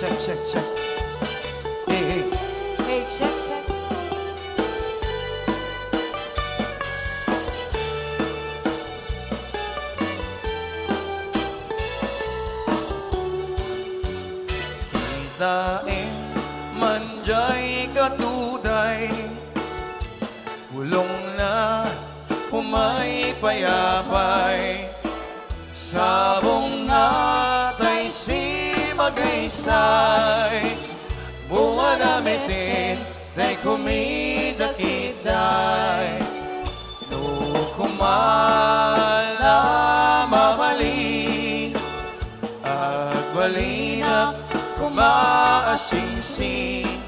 check, check, check. Hey, hey. Hey, check, check. Daing manjay katuday, ulong na humay payapay, sabong natay si magaysay, bunga namitin day kumidakiday, no kumala mamali, agbalina kumaasing-sing,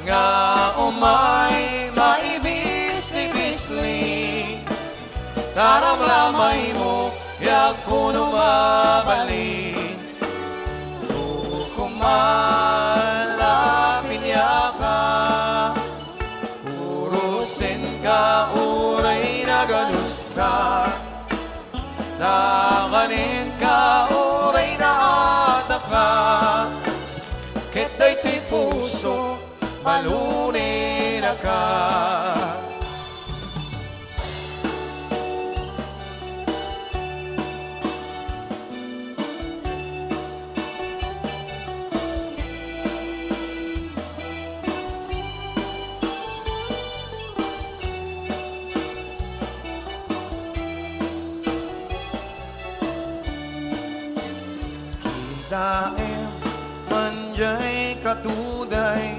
nga umay maibis-ibisling, taramramay mo yak kuno mabalin, kumalapin yaka, urusin ka, uray na ganus ka, dakanin ka, uray na ataka, kita'y ti puso, balunin na ka. Daing manjay katuday,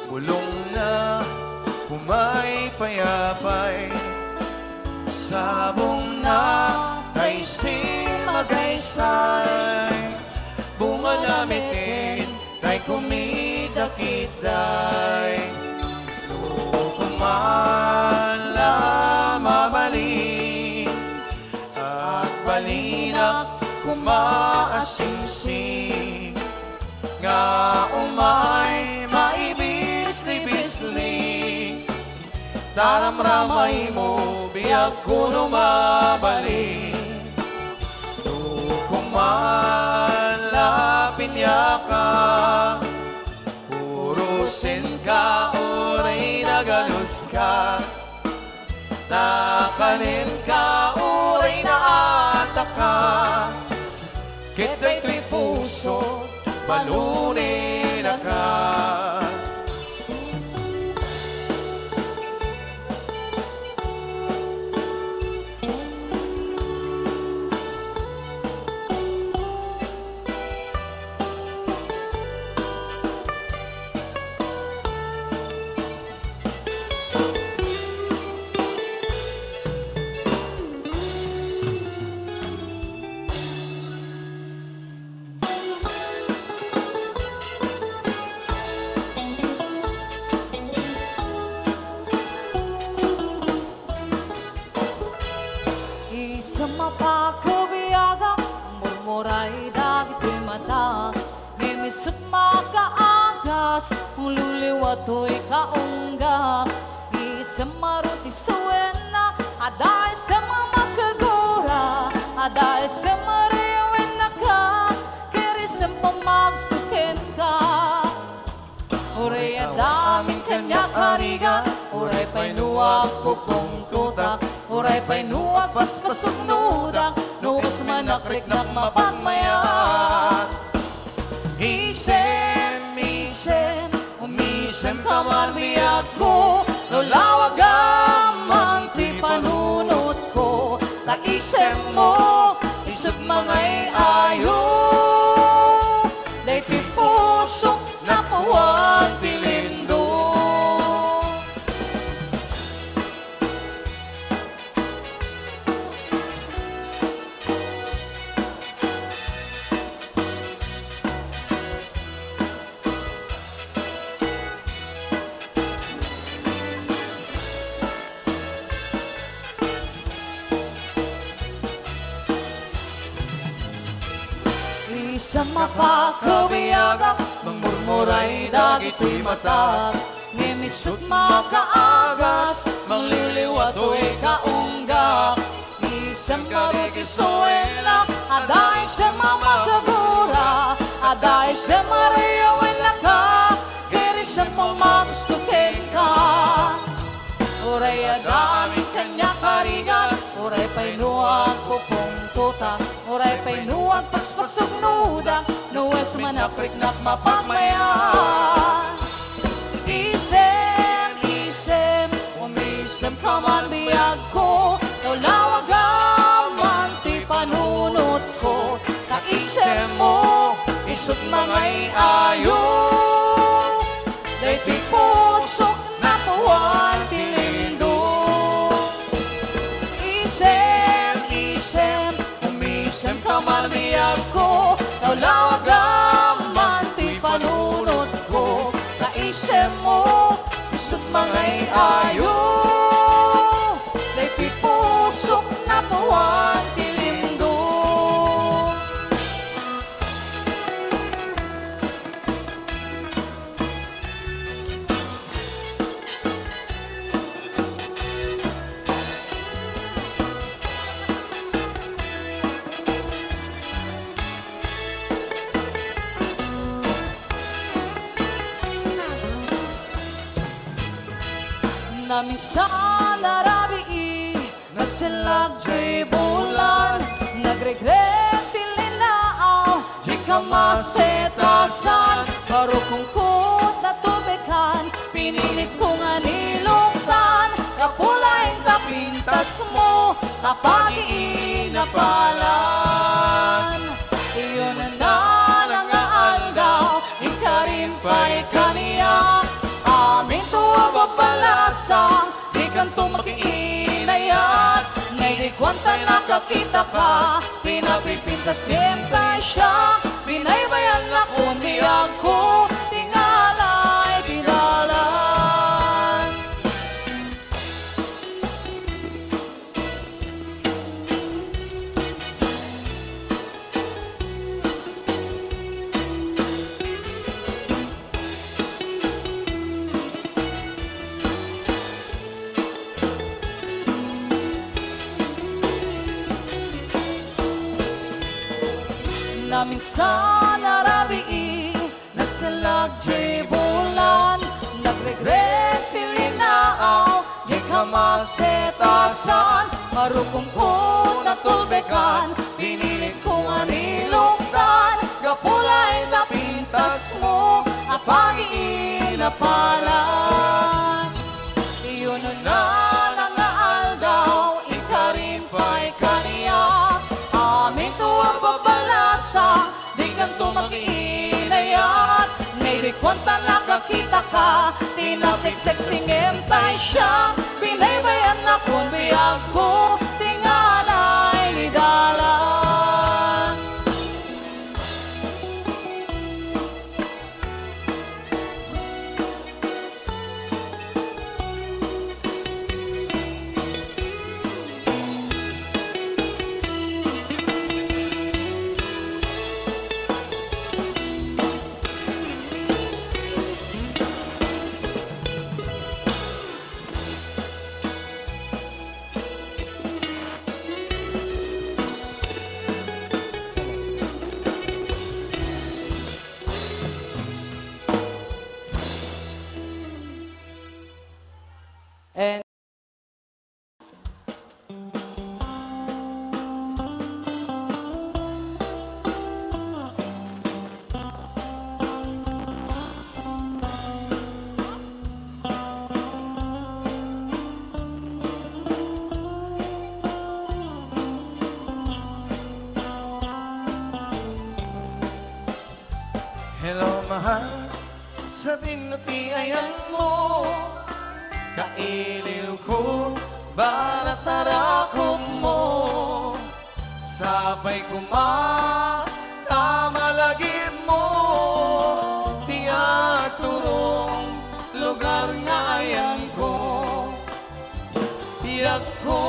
bulong na humay payapay, sabong na ay si magaysay, bunga namitin kay kumidakiday, kumala mabalin at balinak kumaasing-sing, nga umay maibis-libisling, taramramay mo biyag kuno mabalin, kumalapin yaka, urusin ka, uray na galus ka, takanin ka, uray na ataka, kita'y tuy puso, balunin na ka. Mapakabiyaga, murmuray dagito'y mata, mimisot makaagas, mululiwato'y kaunggap, isang maruti suwena, aday sa mamakagura, aday sa mariwin na ka, kirisang pamagsukin ka. Uray adaming kanya kariga, uray pa'y nuwag pupong tutak, uray pa'y nuwag paspasok nudak, nubos manakrik-nak mapagmaya. Isem, isem, umisem ka marmiyag ko, nulawagan ti panunot ko, taisem mo, isip mangay ayo, day ti puso na pawag tilindo. Sa mapakabiyaga, mangmurmuray dagito'y mata, ngimisot makaagas, mangliliwato'y kaunggap, isang marikisuela, aday sa mamakagura, sa Maria wala ka, kiri sa pamagustuhin ka. Uray adami kanya karigan, uray painuag pupong tuta, uray painuag paspasog nuda, nuwes manakrik-nak mapagmayan. Isem, umisem ka man biyag ko, lawag man ti panunot ko, kaisem mo, isot mangay ayo, day ti pusok na tuwan ti lindo. Isem, umisem ka man biyag ko, lawag man ti panunot ko, kaisem mo, isot mangay ayo, day ti pusok na tuwan ti lindo. Naminsan narabi nagsilag di bulan, nagregret tilinaaw, di ka masetasan, parukong kut na tubikan, pinilit kong anilungtan, kapulay kapintas mo, kapag iinapalan. Iyon na nangaal daw, ikarin pa'y kaniya, amin tuwa babalasang, di kanto makiinayat, ngay di kwanta nakakita ka, pinapipintas din tayo siya, pinaybayan na kundi ako, tingalay dinalan. Naminsan narabi nasalag di bulan, nagregret tilinaaw, di ka masetasan, marukong ko natulbekan, pinilit kong anilungtan, kapulay na pintas mo, apag iinapalan. Iyon na nangaal daw, ikarin pa'y kaniya, amin tuwang babalasa, di kanto makiinayat, ngay di kwanta nakakita ka, tinasiksik singem tayo siya, pinaybayan na kung biyag ko, tingalay ni dalan. And Hello, mahal, sa tinutiayan mo, kailiw ko, baratarakong mo, sabay kumakamalagid mo, tiyak turong lugar nga ayan ko, tiyak ko,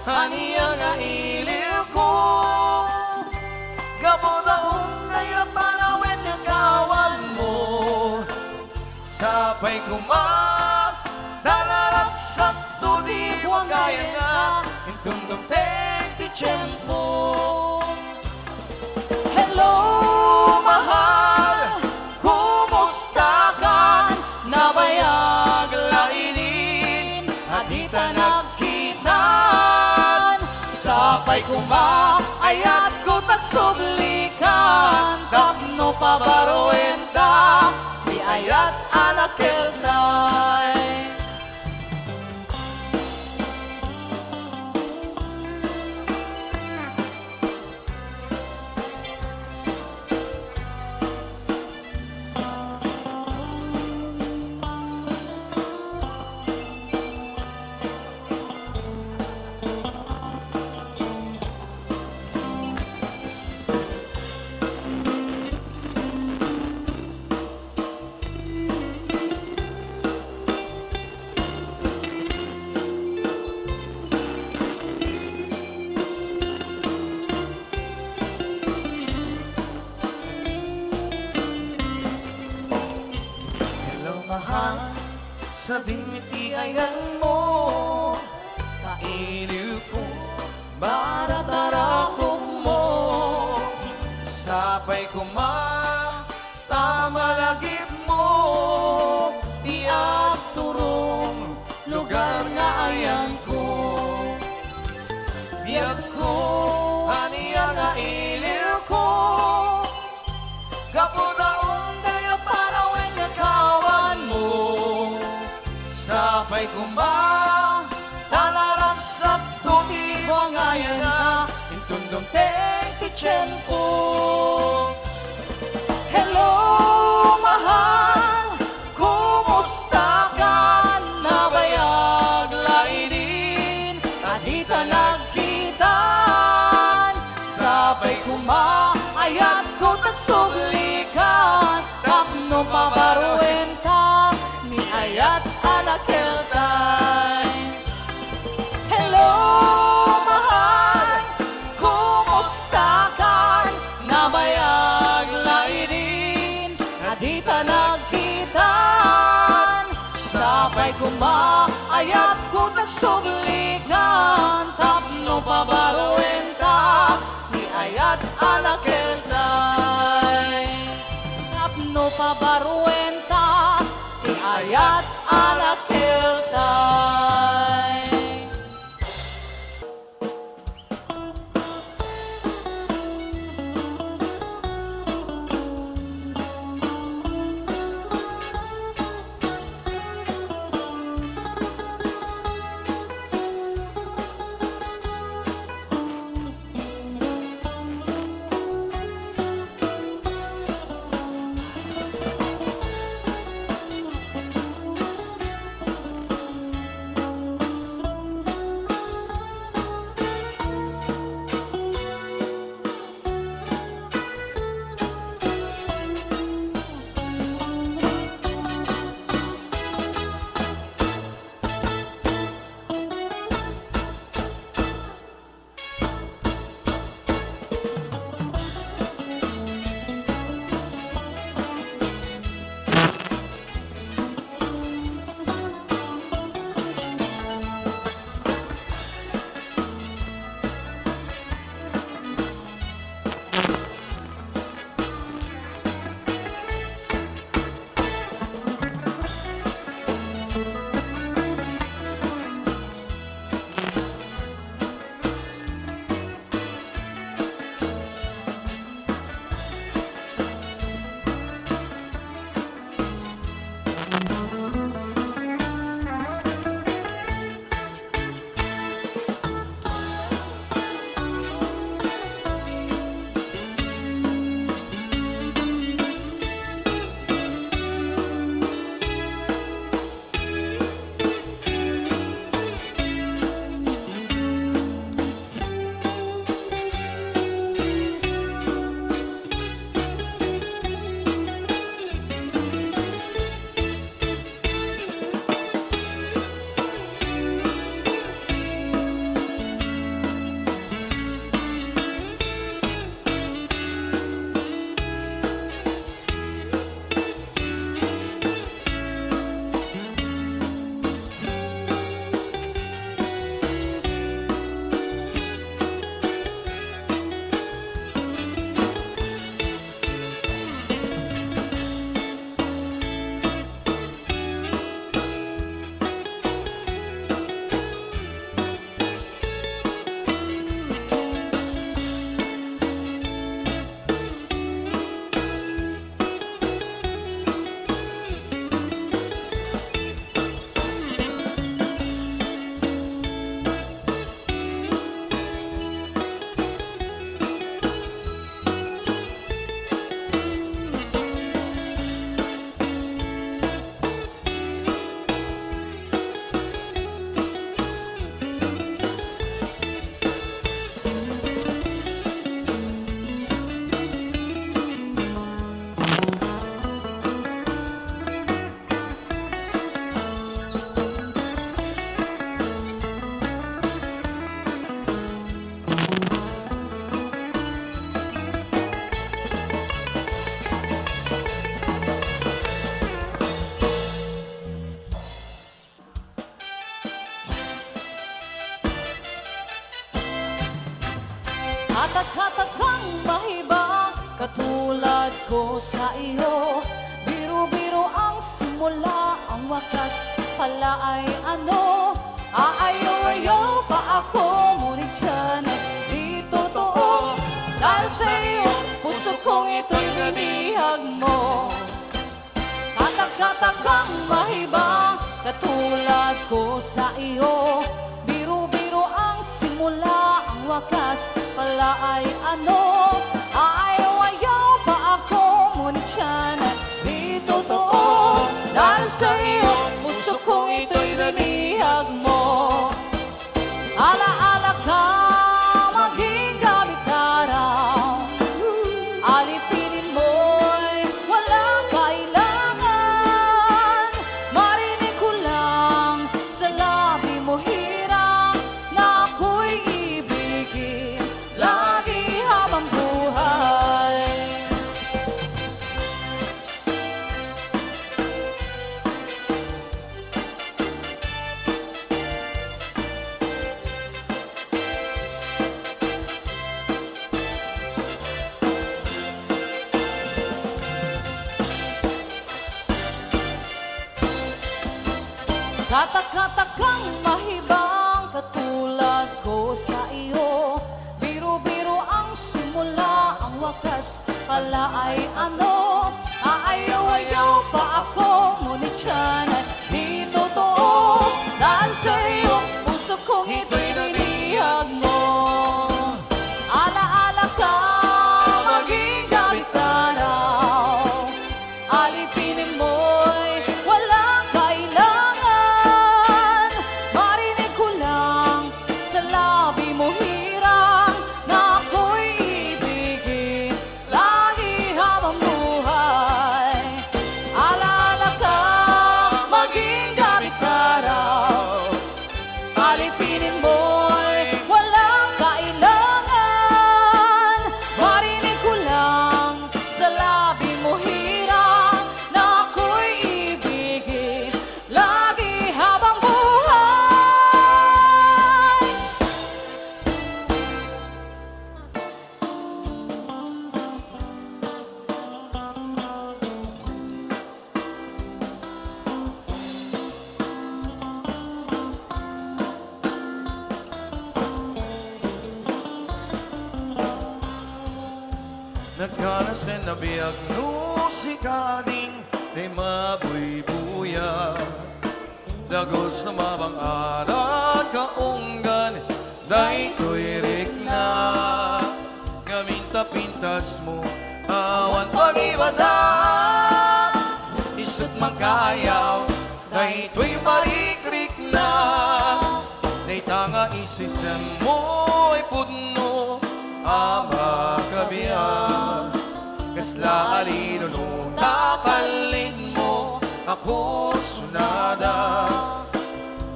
haniya nga iliw ko, gabodaong kaya panawin ng kawan mo, sabay dalaraksak to di huwag gaya nga, intong dumpeng ti tiyempo. hello, Mahal, nagsublikan, tapno pabaruenta, di ayat anak keltay. Mahal, sabing itiayan mo, kailiw ko, baratarakong mo. Sapay tamalagip mo, Tiyak turong lugar nga ayan ko. Biyag ko, aniya nga iliw ko, kapudaon tayo para when nakawan mo. Sapay talarasak tuti mo ngayon na, intundong teng titsyempo. Hello, mahal, kumusta ka? Nabayag lainin, kadita nagkitan. Sabay ayat ko tagsublikan, tapno pabaruin ka, ni ayat anak keltay. Hello, mahal, kumusta ka? Nabayag lainin, kadita nagkitan. Sabay ayat ko tagsublikan, tapno pabaruin ka, ni ayat anak keltay. Tapno pabaruin ka, ni ayat anak keltay. Katak-katak kang mahibang katulad ko sa iyo. Biro-biro ang simula, ang wakas pala ay ano. Aayaw-ayaw pa ako, ngunit yan ay di totoo. Dahil sa iyo, puso kong ito'y binihag mo. Katak-katak kang mahibang katulad ko sa iyo. Biro-biro ang simula, ang wakas pala ay ano. Aayaw-ayaw pa ako, ngunit yan ay di totoo. Dahil sa iyo, puso kong ito'y binihag mo. Ala-ala ka, maging gamit araw. Alipinin mo'y walang kailangan. Marinig ko lang sa labi mo hirang na ako'y ibigin lagi habang buhay. Katak-katak kang mahibang katulad ko sa iyo. Biro-biro ang simula, ang wakas pala ay ano. Aayaw-ayaw pa ako, ngunit yan ay di totoo. Dahil sa iyo, puso kong ito'y binihag mo. Ala-ala ka, maging gamit araw. Alipinin mo'y walang kailangan. Marinig ko lang sa labi mo hirang na ako'y ibigin lagi habang buhay. Ala-ala ka, maging gamit araw. Alipinin mo'y walang kailangan. Marinig ko lang sa labi mo hirang na ako'y ibigin lagi habang buhay. Nagkanasin na biyag no si kaning Day mabuy-buya Dagos na mabang arat kaunggan Day tuirik na Gaminta-pintas mo Awan pag-ibada Isut magkayaw Day tuy marikrik na Day tanga isisan mo'y pudno Ama kabiya Kasla alino no takalin mo Ako sunada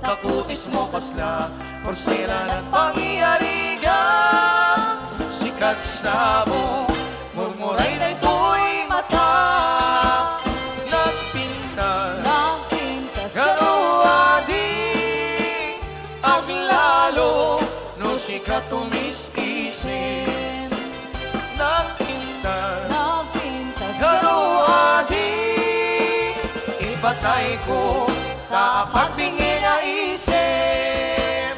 Takutis mo kasla Porselan at pangyariga Sikat sa mo Murmuray na ito'y mata Nagpintas Ganuadi Aglalo No sikat tumis-isin Nagpintas Ganuadi Ibatay ko Dapat bingin na isip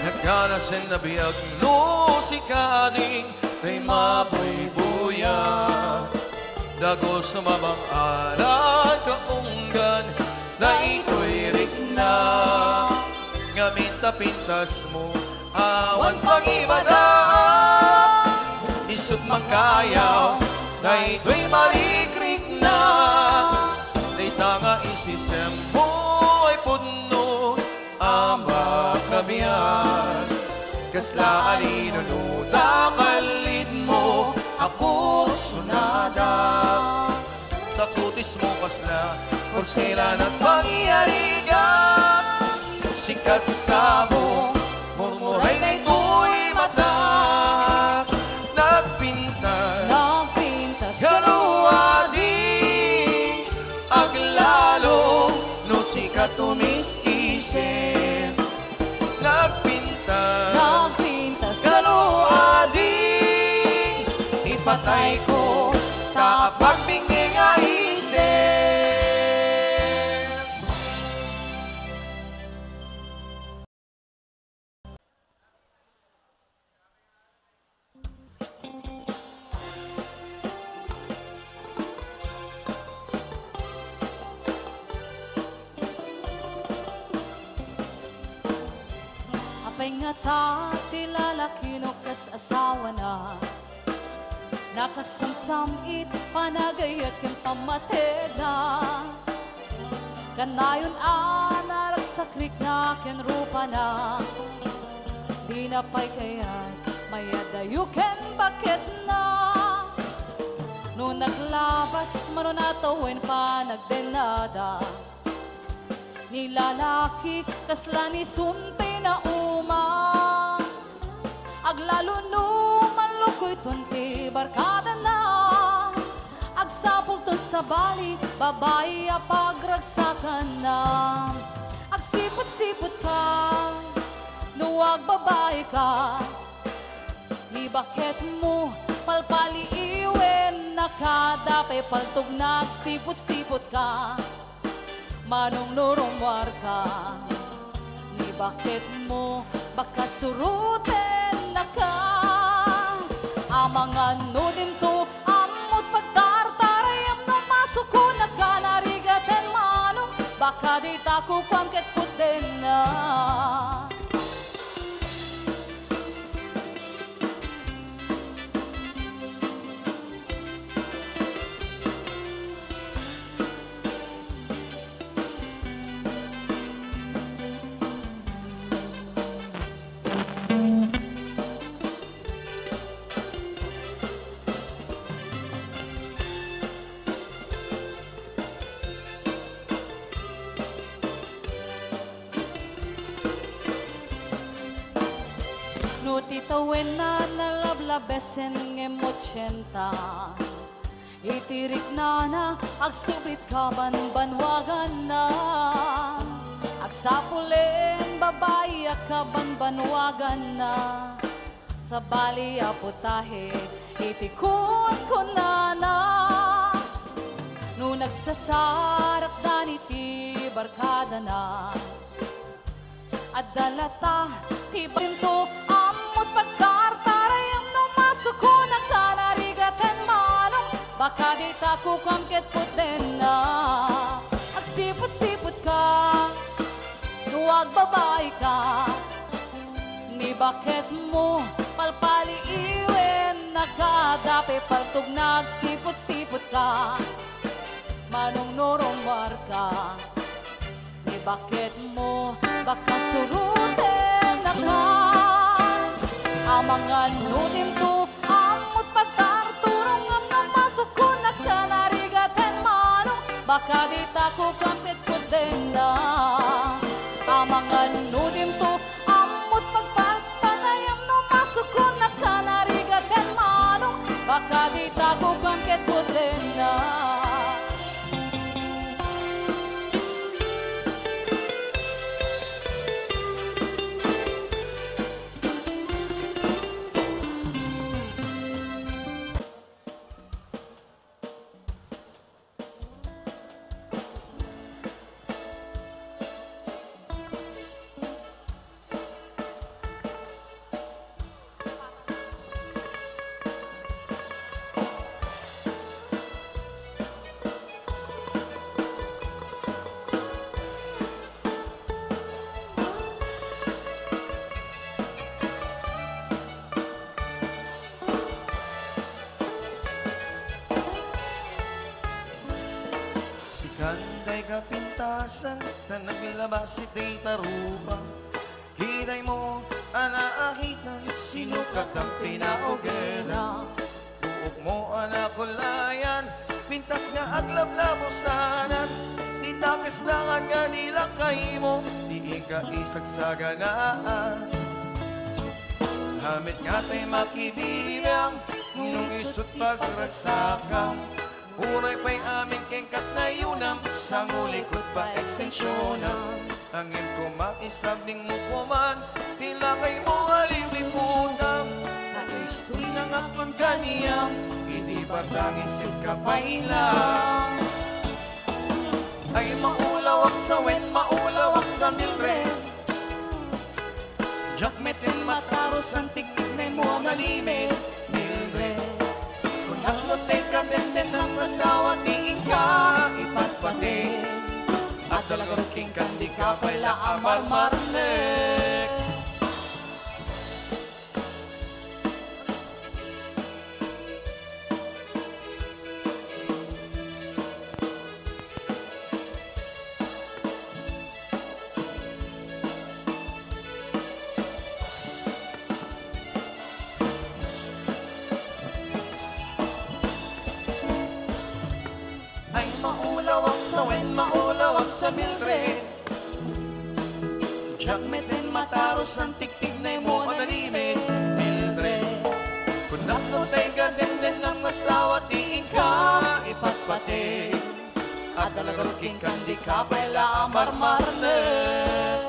Nagkanasin na biyag no si kaning Day mabuy-buya Dagos na mabang arat kaunggan Day tuirik na Ngaminta-pintas mo Awan pag-ibada Isut magkayaw Day tuy malikrik na Day tanga isisem mo ay pudno Ama kabiyan Kasla alino no takalid mo Ako sunada Takutis mo kasla Porselan at pangyarigan sikat sa mo, murmuray na ito'y mata. Nagpintas galuadi, aglalo no sikat tumistisip. Nagpintas galuadi, ipatay ko tapag binging nga isip. Apay nga ta, tilalaki no kas asawa na. Nakasamsam it panagayat kem pamatid na. Kanayon anarak sa krik na ken rupa na. Di na pa'y kayat mayadayo ken bakit na. No naglabas mano natawin pa nagdenada. Nilalaki kasla ni sumpi na uma. Aglalo no manlukoy tunti barkada na. Agsapol ton sa bali, babae apagragsakan na. Agsipot-sipot ka, nuwag babae ka. Ni bakit mo palpali iwen, nakadapay paltog nagsipot-sipot ka. Manong nurumwar ka, ni bakit mo baka suruten na ka. Amangan no din to, amot pagtartarayam no masuko nagkanarigaten manong. Baka di tako kwangket putin na. No titawin na nalablabesen ngem 80. Itirik na agsubit ka banbanwagan na. Agsapulin babae ka banbanwagan na. Sa bali aputahe itikot ko na. No nagsasarak daniti barkada na. Adalata tibinto amot pagkartarayam no masuko nagkanarigaten manong. Baka di tako kamket putin na. Agsipot-sipot ka, nuwag babae ka. Ni bakit mo palpali iwen, nakadapi paltog nagsipot-sipot ka. Manong noromar ka. Ni bakit mo baka suruten na ka. Amangan nudim to, amot pagtarturong ang namasok ko nagkanarigaten manong. Baka di tako kampit ko din na. Amangan nudim to, amot pagpagpanayam namasok ko nagkanarigaten manong. Baka di tako kampit ko din na. Kanday kapintasan na naglabas ito'y tarupa. Hinay mo anaahitan, sinukat ang pinaugeda. Buok mo anakulayan, pintas nga aglablabo sanan. Itakas dangan nga nilakay mo, diig kaisagsaganaan. Hamit nga tayo makibilang, nung isut pagragsakang. Uray pa'y aming kengkat na yunam, sa ngulikot pa ekstensyonan. Angin ko maisag ning mukuman, tila kay mo aliliputam. Naistoy ng aklon kaniyang, hindi batang isip ka pa ilang. Ay maulawak sa wen, maulawak sa Mildred. Jakmetin mataros ang tiktik na mo nalimit, Mildred. Kung naklote ka benden ng masawa, tingin ka ipatpati. At talagang ruking ka, di ka pala amar-marnek. Maulawak sa wen, maulawak sa Mildred. Jakmetin mataros ang tiktik na mo nalimit, Mildred. Kung naklotay ka din ng masawa, tingin ka ipatpati. At talagang ka, di ka pala amar-marnek.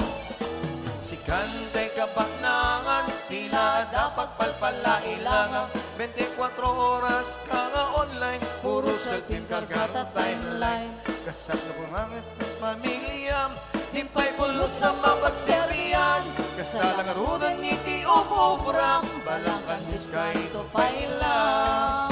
Si kantay kabaknangan, tila dapat palpala ilangan. 24 oras ka nga online, puro selfie kargata timeline. Kasat na pumangit ng pamilya, himpay pulo sa mapagseryan. Kasalang arudan ngiti o program, balang kandis ka ito pa ilang.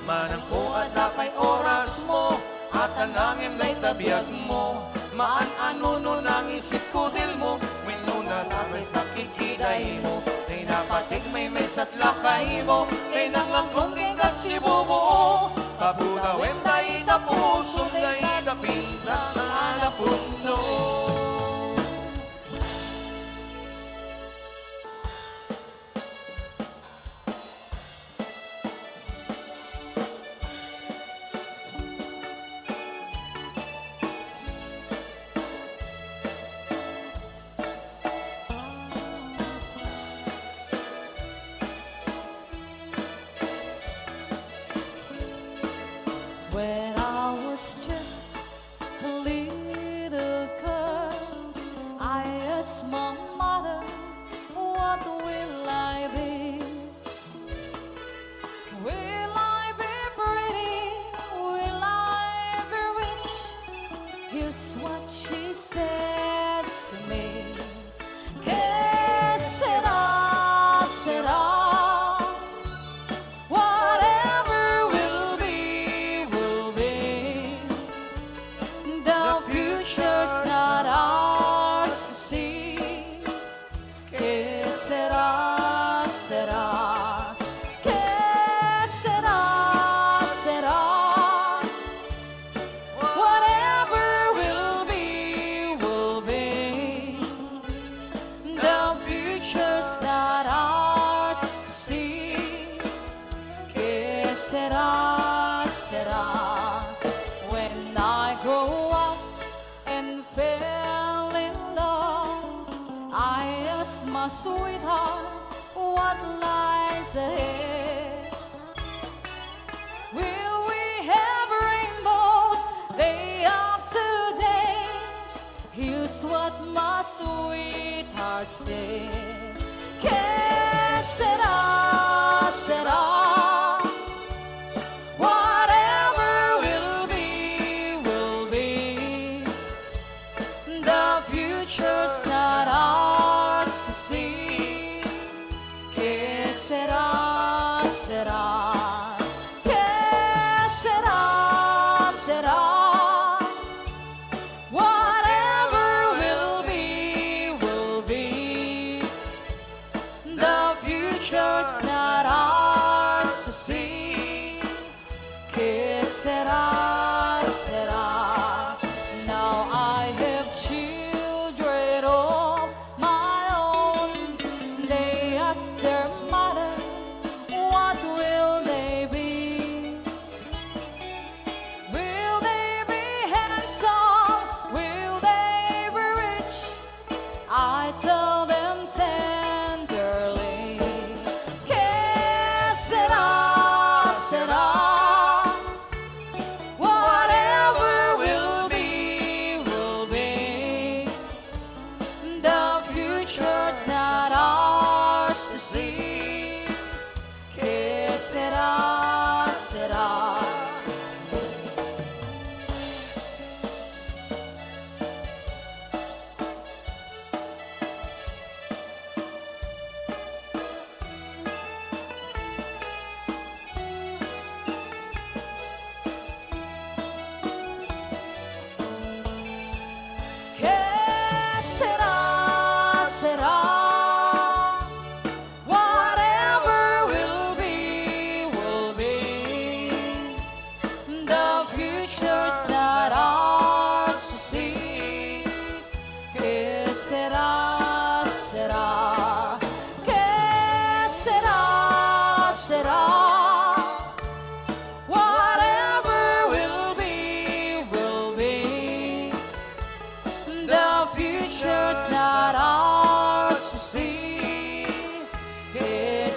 Manang ko at lakay oras mo, at anangin na'y tabiyag mo. Maan-ano nun ang isip ko dil mo, wino na sa nakikiday mo. Ay napatig may mesat lakay mo, ay nangaklong tingkat si bubuo. Kaputawin tayo na puso, tayo na pintas na napuno. When I was just a little girl, I asked my mother, what will I be? Will I be pretty? Will I be rich? Here's what she said to me. Que sera, sera. Será, será, que será, será. Whatever will be, will be. The future's not ours to see. Que será, será. When I grow up and fell in love, I asked my sweetheart, what lies ahead? Will we have rainbows day after day? Here's what my sweetheart said. Que será, será. Whatever will be. The future's not ours to see. Que será, será. Que será, será. Whatever will be. The future's not ours to see. Que será, será. Now I have children of my own. They ask their mother, what will they be? Will they be handsome? Will they be rich?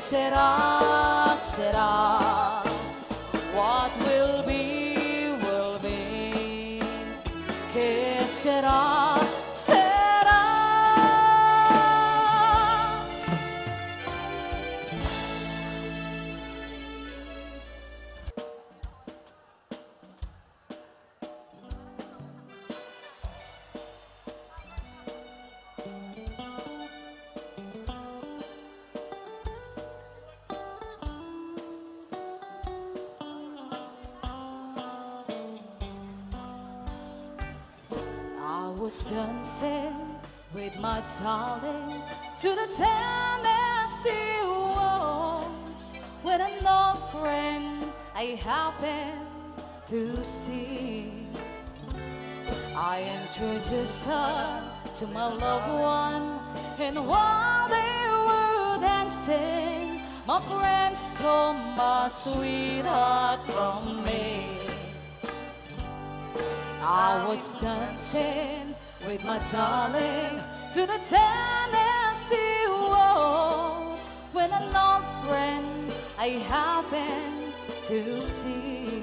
será, será. What will be, will be. ¿Qué será, será? I was dancing with my darling to the Tennessee waltz with an old friend I happened to see. I introduced her to my loved one, and while they were dancing, my friend stole my sweetheart from me. I was dancing with my darling to the Tennessee waltz when an old friend I happened to see.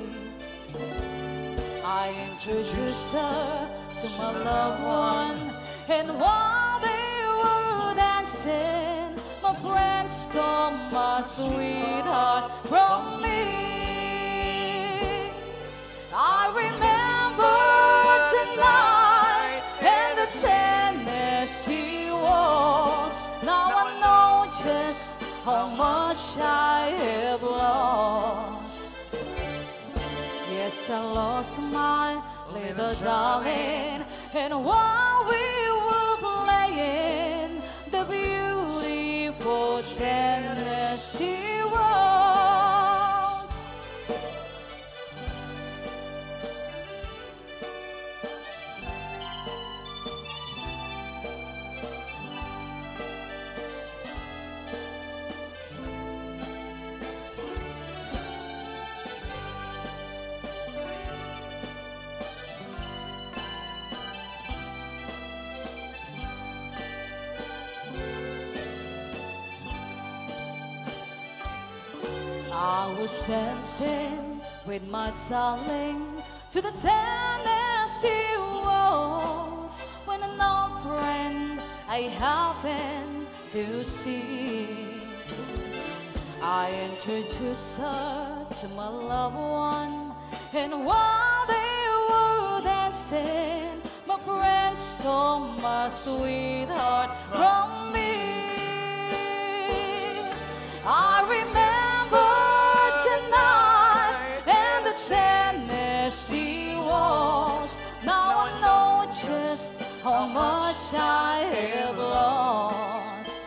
I introduced her to my loved one, and while they were dancing, my friend stole my sweetheart from me. I remember tonight in the Tennessee waltz. Now I know just how much I have lost. Yes, I lost my little darling, and while we were playing the beautiful Tennessee waltz, I was dancing with my darling to the Tennessee waltz when an old friend I happened to see. I introduced her to my loved one, and while they were dancing, my friend stole my sweetheart from me. I remember tonight in the Tennessee waltz. Now I know just how much I have lost.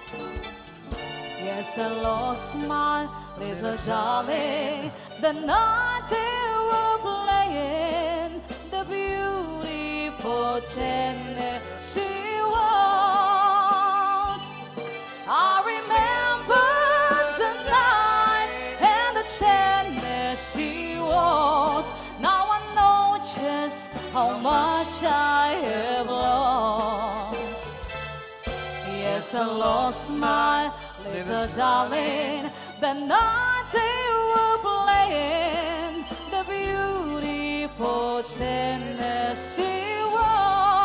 Yes, I lost my little darling the night they were playing the beautiful Tennessee waltz. I remember tonight in the Tennessee waltz. Now I know just how much I have lost. Yes, I lost my little darling the night they were playing the beautiful Tennessee waltz.